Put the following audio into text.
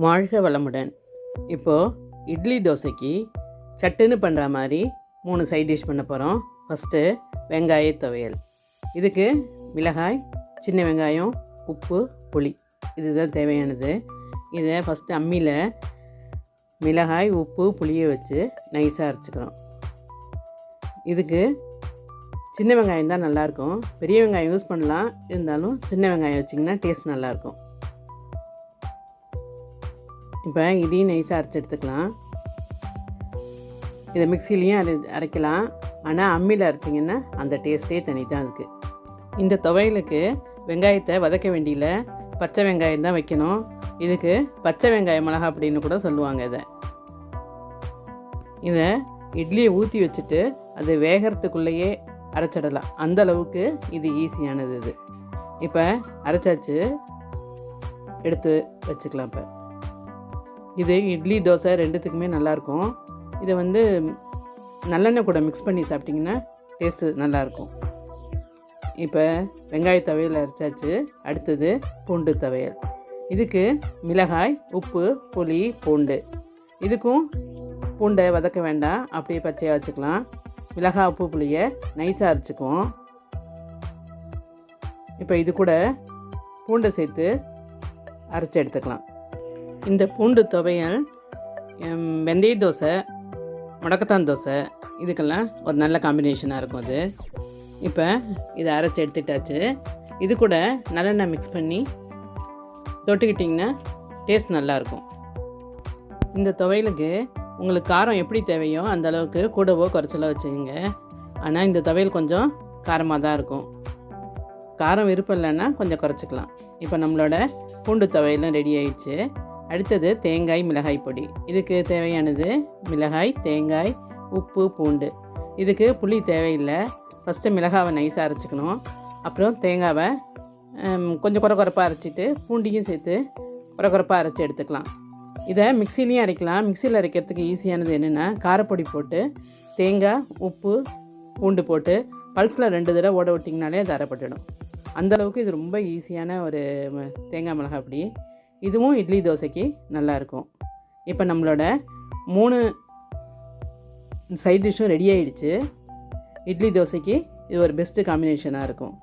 வாழ்க வளமுடன். இப்போது இட்லி தோசைக்கு சட்டுன்னு பண்ணுற மாதிரி 3 சைட் டிஷ் பண்ண போகிறோம். ஃபஸ்ட்டு வெங்காய துவையல். இதுக்கு மிளகாய், சின்ன வெங்காயம், உப்பு, புளி இதுதான் தேவையானது. இதை ஃபஸ்ட்டு அம்மியில் மிளகாய், உப்பு, புளியை வச்சு நைஸாக அரைச்சிக்கிறோம். இதுக்கு சின்ன வெங்காயம் தான் நல்லாயிருக்கும். பெரிய வெங்காயம் யூஸ் பண்ணலாம், இருந்தாலும் சின்ன வெங்காயம் வச்சிங்கன்னா டேஸ்ட் நல்லாயிருக்கும். இப்போ இதையும் நைஸாக அரைச்சி எடுத்துக்கலாம். இதை மிக்சிலையும் அரைக்கலாம், ஆனால் அம்மியில் அரைச்சிங்கன்னா அந்த டேஸ்ட்டே தனி தான் அதுக்கு. இந்த துவையலுக்கு வெங்காயத்தை வதக்க வேண்டியில, பச்சை வெங்காயம் தான் வைக்கணும். இதுக்கு பச்சை வெங்காய மிளகா அப்படின்னு கூட சொல்லுவாங்க. இதை இட்லியை ஊற்றி வச்சுட்டு அது வேகிறதுக்குள்ளேயே அரைச்சிடலாம். அந்த அளவுக்கு இது ஈஸியானது. இப்போ அரைச்சாச்சு, எடுத்து வச்சுக்கலாம். இப்போ இது இட்லி தோசை ரெண்டுத்துக்குமே நல்லாயிருக்கும். இதை நல்லெண்ணெய் கூட மிக்ஸ் பண்ணி சாப்பிட்டிங்கன்னா டேஸ்ட்டு நல்லாயிருக்கும். இப்போ வெங்காய துவையல் அரைச்சாச்சு. அடுத்தது பூண்டு துவையல். இதுக்கு மிளகாய், உப்பு, புளி, பூண்டு. இதுக்கும் பூண்டை வதக்க வேண்டாம், அப்படியே பச்சையாக வச்சுக்கலாம். மிளகாய், உப்பு, புளியை நைஸாக அரைச்சிக்குவோம். இப்போ இது கூட பூண்டை சேர்த்து அரைச்சி எடுத்துக்கலாம். இந்த பூண்டு துவையல் வெந்தய தோசை, முடக்கத்தான் தோசை இதுக்கெல்லாம் ஒரு நல்ல காம்பினேஷனாக இருக்கும் அது. இப்போ இதை அரைச்சி எடுத்துட்டாச்சு. இது கூட நல்லெண்ணெய் மிக்ஸ் பண்ணி தொட்டுக்கிட்டிங்கன்னா டேஸ்ட் நல்லாயிருக்கும். இந்த துவையலுக்கு உங்களுக்கு காரம் எப்படி தேவையோ அந்த அளவுக்கு கூடவோ குறைச்சலோ வச்சுக்கோங்க. ஆனால் இந்த துவையல் கொஞ்சம் காரமாக தான் இருக்கும். காரம் விருப்பம் இல்லைன்னா கொஞ்சம் குறைச்சிக்கலாம். இப்போ நம்மளோட பூண்டு துவையலும் ரெடி ஆயிடுச்சு. அடுத்தது தேங்காய், மிளகாய் பொடி. இதுக்கு தேவையானது மிளகாய், தேங்காய், உப்பு, பூண்டு. இதுக்கு புளி தேவையில்லை. ஃபஸ்ட்டு மிளகாவை நைஸாக அரைச்சிக்கணும். அப்புறம் தேங்காவை கொஞ்சம் குறைப்பாக அரைச்சிட்டு பூண்டையும் சேர்த்து குறைப்பாக அரைச்சி எடுத்துக்கலாம். இதை மிக்சிலையும் அரைக்கலாம். மிக்சியில் அரைக்கிறதுக்கு ஈஸியானது என்னென்னா, காரப்பொடி போட்டு தேங்காய், உப்பு, பூண்டு போட்டு பல்ஸில் 2 தடவை ஓட விட்டிங்கனாலே அது அரைப்பட்டுடும். அந்தளவுக்கு இது ரொம்ப ஈஸியான ஒரு தேங்காய் மிளகாய் பொடி. இதுவும் இட்லி தோசைக்கு நல்லாயிருக்கும். இப்போ நம்மளோட 3 சைட் டிஷ்ஷும் ரெடி ஆகிடுச்சு. இட்லி தோசைக்கு இது ஒரு பெஸ்ட்டு காம்பினேஷனாக இருக்கும்.